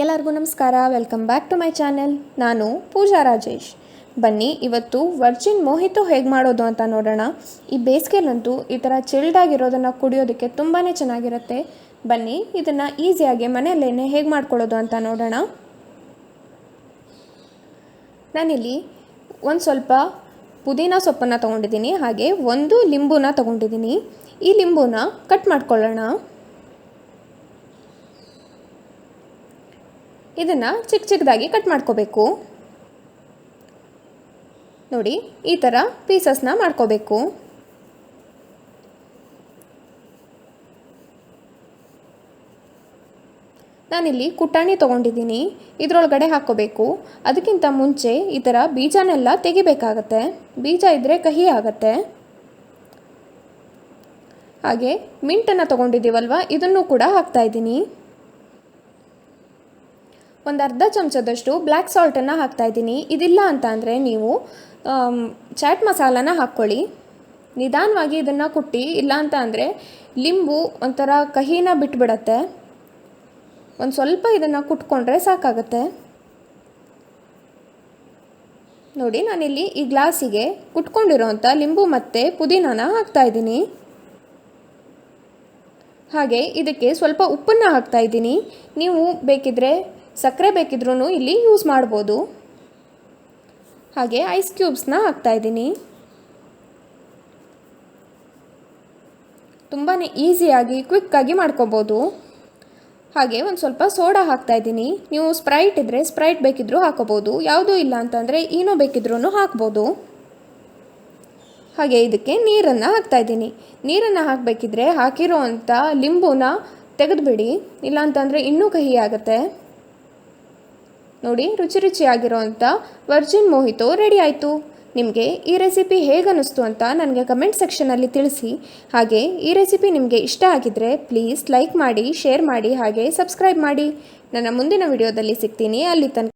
ಎಲ್ಲರಿಗೂ ನಮಸ್ಕಾರ. Welcome back to my channel. ನಾನು ಪೂಜಾ ರಾಜೇಶ್. ಬನ್ನಿ ಇವತ್ತು ವರ್ಜಿನ್ ಮೊಹಿಟೋ ಹೇಗೆ ಮಾಡೋದು ಅಂತ ನೋಡೋಣ. ಈ ಬೇಸಿಗೆಲಂತೂ ಈ ಥರ ಚಿಲ್ಡ್ ಆಗಿರೋದನ್ನು ಕುಡಿಯೋದಕ್ಕೆ ತುಂಬಾ ಚೆನ್ನಾಗಿರುತ್ತೆ. ಬನ್ನಿ ಇದನ್ನು ಈಸಿಯಾಗಿ ಮನೆಯಲ್ಲೇ ಹೇಗೆ ಮಾಡ್ಕೊಳ್ಳೋದು ಅಂತ ನೋಡೋಣ. ನಾನಿಲ್ಲಿ ಒಂದು ಸ್ವಲ್ಪ ಪುದೀನ ಸೊಪ್ಪನ್ನು ತೊಗೊಂಡಿದ್ದೀನಿ, ಹಾಗೆ ಒಂದು ಲಿಂಬುನ ತೊಗೊಂಡಿದ್ದೀನಿ. ಈ ಲಿಂಬುನ ಕಟ್ ಮಾಡ್ಕೊಳ್ಳೋಣ. ಇದನ್ನು ಚಿಕ್ಕ ಚಿಕ್ಕದಾಗಿ ಕಟ್ ಮಾಡ್ಕೋಬೇಕು. ನೋಡಿ, ಈ ಥರ ಪೀಸಸ್ನ ಮಾಡ್ಕೋಬೇಕು. ನಾನಿಲ್ಲಿ ಕುಟಾಣಿ ತೊಗೊಂಡಿದ್ದೀನಿ, ಇದರೊಳಗಡೆ ಹಾಕ್ಕೋಬೇಕು. ಅದಕ್ಕಿಂತ ಮುಂಚೆ ಈ ಥರ ಬೀಜನೆಲ್ಲ ತೆಗಿಬೇಕಾಗತ್ತೆ. ಬೀಜ ಇದ್ದರೆ ಕಹಿ ಆಗುತ್ತೆ. ಹಾಗೆ ಮಿಂಟನ್ನು ತೊಗೊಂಡಿದ್ದೀವಲ್ವ, ಇದನ್ನು ಕೂಡ ಹಾಕ್ತಾಯಿದ್ದೀನಿ. ಒಂದು ಅರ್ಧ ಚಮಚದಷ್ಟು ಬ್ಲ್ಯಾಕ್ ಸಾಲ್ಟನ್ನು ಹಾಕ್ತಾಯಿದ್ದೀನಿ. ಇದಿಲ್ಲ ಅಂತ ಅಂದರೆ ನೀವು ಚಾಟ್ ಮಸಾಲಾನ ಹಾಕ್ಕೊಳ್ಳಿ. ನಿಧಾನವಾಗಿ ಇದನ್ನು ಕುಟ್ಟಿ, ಇಲ್ಲ ಅಂತ ಅಂದರೆ ಲಿಂಬು ಒಂಥರ ಕಹಿನ ಬಿಟ್ಬಿಡತ್ತೆ. ಒಂದು ಸ್ವಲ್ಪ ಇದನ್ನು ಕುಟ್ಕೊಂಡ್ರೆ ಸಾಕಾಗತ್ತೆ. ನೋಡಿ, ನಾನಿಲ್ಲಿ ಈ ಗ್ಲಾಸಿಗೆ ಕುಟ್ಕೊಂಡಿರೋಂಥ ಲಿಂಬು ಮತ್ತು ಪುದೀನಾನ ಹಾಕ್ತಾಯಿದ್ದೀನಿ. ಹಾಗೆ ಇದಕ್ಕೆ ಸ್ವಲ್ಪ ಉಪ್ಪನ್ನು ಹಾಕ್ತಾಯಿದ್ದೀನಿ. ನೀವು ಬೇಕಿದ್ದರೆ ಸಕ್ಕರೆ ಬೇಕಿದ್ರೂ ಇಲ್ಲಿ ಯೂಸ್ ಮಾಡ್ಬೋದು. ಹಾಗೆ ಐಸ್ ಕ್ಯೂಬ್ಸ್ನ ಹಾಕ್ತಾಯಿದ್ದೀನಿ. ತುಂಬಾ ಈಸಿಯಾಗಿ ಕ್ವಿಕ್ಕಾಗಿ ಮಾಡ್ಕೊಬೋದು. ಹಾಗೆ ಒಂದು ಸ್ವಲ್ಪ ಸೋಡಾ ಹಾಕ್ತಾಯಿದ್ದೀನಿ. ನೀವು ಸ್ಪ್ರೈಟ್ ಇದ್ದರೆ ಸ್ಪ್ರೈಟ್ ಬೇಕಿದ್ರೂ ಹಾಕೋಬೋದು, ಯಾವುದೂ ಇಲ್ಲ ಅಂತಂದರೆ ಏನೋ ಬೇಕಿದ್ರೂ ಹಾಕ್ಬೋದು. ಹಾಗೆ ಇದಕ್ಕೆ ನೀರನ್ನು ಹಾಕ್ತಾಯಿದ್ದೀನಿ. ನೀರನ್ನು ಹಾಕಬೇಕಿದ್ರೆ ಹಾಕಿರೋ ಅಂಥ ಲಿಂಬುನ ತೆಗೆದುಬಿಡಿ, ಇಲ್ಲಾಂತಂದರೆ ಇನ್ನೂ ಕಹಿ ಆಗುತ್ತೆ. ನೋಡಿ, ರುಚಿ ರುಚಿಯಾಗಿರೋವಂಥ ವರ್ಜಿನ್ ಮೊಹಿಟೋ ರೆಡಿ ಆಯಿತು. ನಿಮಗೆ ಈ ರೆಸಿಪಿ ಹೇಗೆ ಅನ್ನಿಸ್ತು ಅಂತ ನನಗೆ ಕಮೆಂಟ್ ಸೆಕ್ಷನಲ್ಲಿ ತಿಳಿಸಿ. ಹಾಗೆ ಈ ರೆಸಿಪಿ ನಿಮಗೆ ಇಷ್ಟ ಆಗಿದ್ದರೆ ಪ್ಲೀಸ್ ಲೈಕ್ ಮಾಡಿ, ಶೇರ್ ಮಾಡಿ, ಹಾಗೆ ಸಬ್ಸ್ಕ್ರೈಬ್ ಮಾಡಿ. ನನ್ನ ಮುಂದಿನ ವಿಡಿಯೋದಲ್ಲಿ ಸಿಗ್ತೀನಿ. ಅಲ್ಲಿ ತನಕ